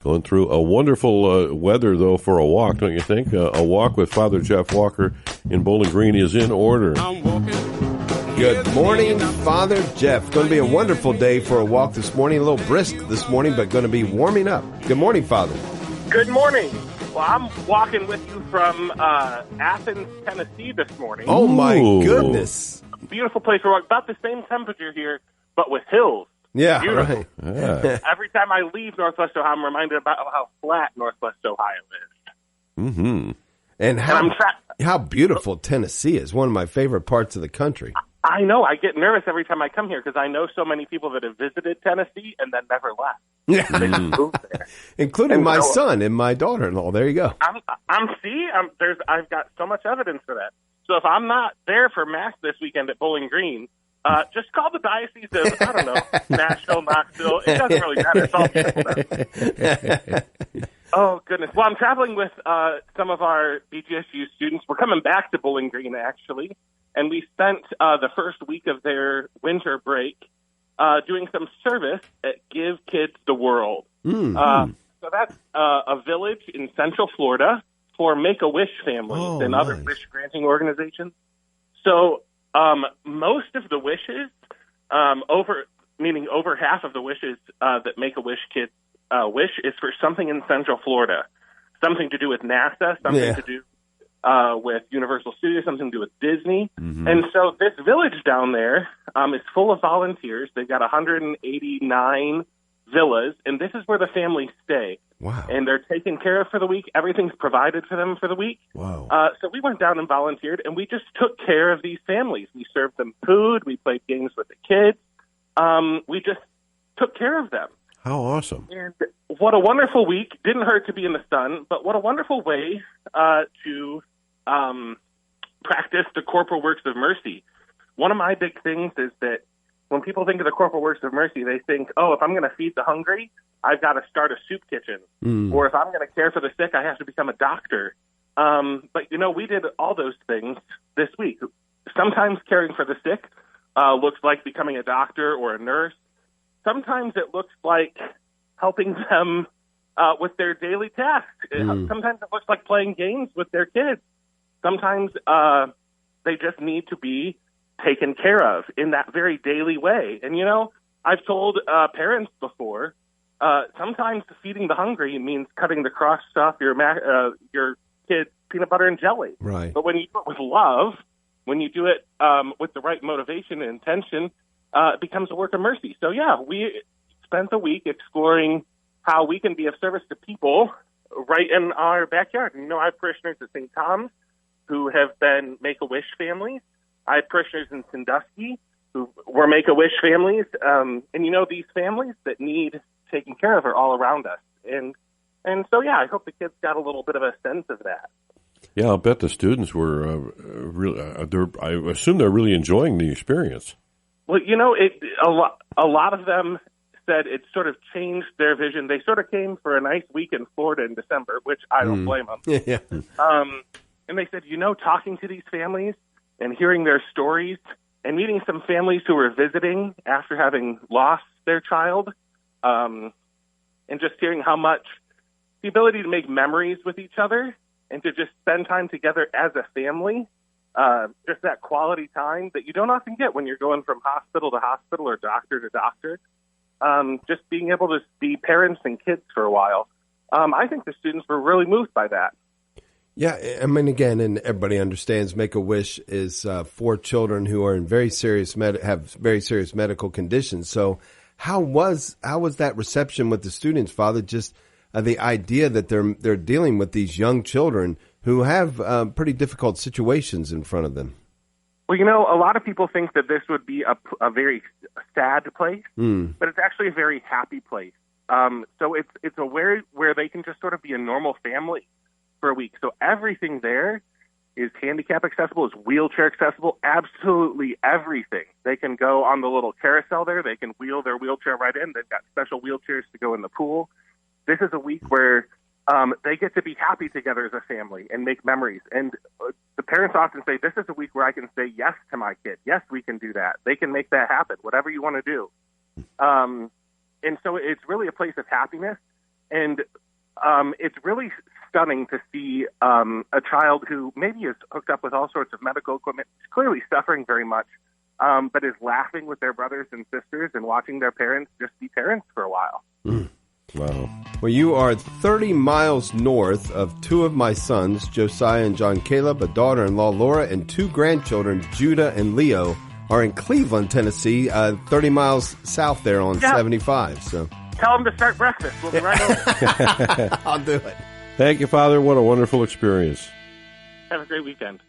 Going through a wonderful weather, though, for a walk, don't you think? A walk with Father Jeff Walker in Bowling Green is in order. Good morning, Father Jeff. Going to be a wonderful day for a walk this morning. A little brisk this morning, but going to be warming up. Good morning, Father. Good morning. Well, I'm walking with you from Athens, Tennessee this morning. Oh, my goodness. Beautiful place to walk. About the same temperature here, but with hills. Yeah, beautiful. Right. Yeah. Every time I leave Northwest Ohio, I'm reminded about how flat Northwest Ohio is. Mm-hmm. And how beautiful Tennessee is. One of my favorite parts of the country. I know. I get nervous every time I come here because I know so many people that have visited Tennessee and then never left. Yeah, They just moved there. including my son and my daughter-in-law. There you go. I've got so much evidence for that. So if I'm not there for Mass this weekend at Bowling Green, just call the Diocese of, I don't know, Nashville, Knoxville. It doesn't really matter. It's all Oh, goodness. Well, I'm traveling with some of our BGSU students. We're coming back to Bowling Green, actually, and we spent the first week of their winter break doing some service at Give Kids the World. Mm-hmm. So that's a village in Central Florida for Make-A-Wish families and other wish-granting organizations. So most of the wishes, over half of the wishes that Make-A-Wish kids wish is for something in Central Florida, something to do with NASA, something to do with Universal Studios, something to do with Disney. Mm-hmm. And so this village down there is full of volunteers. They've got 189 villas, and this is where the families stay. Wow. And they're taken care of for the week. Everything's provided for them for the week. Wow. So we went down and volunteered, and we just took care of these families. We served them food. We played games with the kids. We just took care of them. How awesome. And what a wonderful week. Didn't hurt to be in the sun, but what a wonderful way to practice the corporal works of mercy. One of my big things is that when people think of the corporal works of mercy, they think, oh, if I'm going to feed the hungry, I've got to start a soup kitchen. Or if I'm going to care for the sick, I have to become a doctor. But, we did all those things this week. Sometimes caring for the sick looks like becoming a doctor or a nurse. Sometimes it looks like helping them with their daily tasks. Sometimes it looks like playing games with their kids. Sometimes they just need to be taken care of in that very daily way. And, I've told parents before, sometimes feeding the hungry means cutting the crust off your kid's peanut butter and jelly. Right. But when you do it with love, when you do it with the right motivation and intention, it becomes a work of mercy. So, we spent the week exploring how we can be of service to people right in our backyard. And, I have parishioners at St. Tom's who have been Make-A-Wish families. I have parishioners in Sandusky who were Make-A-Wish families. And, these families that need taken care of are all around us. And so, I hope the kids got a little bit of a sense of that. Yeah, I'll bet the students were really. I assume they're really enjoying the experience. Well, a lot of them said it sort of changed their vision. They sort of came for a nice week in Florida in December, which I don't blame them. Yeah. And they said, talking to these families and hearing their stories and meeting some families who were visiting after having lost their child, and just hearing how much the ability to make memories with each other and to just spend time together as a family, just that quality time that you don't often get when you're going from hospital to hospital or doctor to doctor. Just being able to be parents and kids for a while. I think the students were really moved by that. Yeah, I mean, again, and everybody understands Make-A-Wish is for children who are in very serious have very serious medical conditions. So how was that reception with the students, Father? Just the idea that they're dealing with these young children who have pretty difficult situations in front of them. Well, a lot of people think that this would be a very sad place, but it's actually a very happy place. So it's a where they can just sort of be a normal family for a week. So everything there is handicap accessible, is wheelchair accessible, absolutely everything. They can go on the little carousel there. They can wheel their wheelchair right in. They've got special wheelchairs to go in the pool. This is a week where they get to be happy together as a family and make memories. And the parents often say, this is a week where I can say yes to my kid. Yes, we can do that. They can make that happen, whatever you want to do. And so it's really a place of happiness. And it's really stunning to see a child who maybe is hooked up with all sorts of medical equipment, is clearly suffering very much, but is laughing with their brothers and sisters and watching their parents just be parents for a while. Mm. Wow. Well, you are 30 miles north of two of my sons, Josiah and John Caleb, a daughter-in-law, Laura, and two grandchildren, Judah and Leo, are in Cleveland, Tennessee, 30 miles south there on 75. So tell them to start breakfast. We'll be right over. I'll do it. Thank you, Father. What a wonderful experience. Have a great weekend.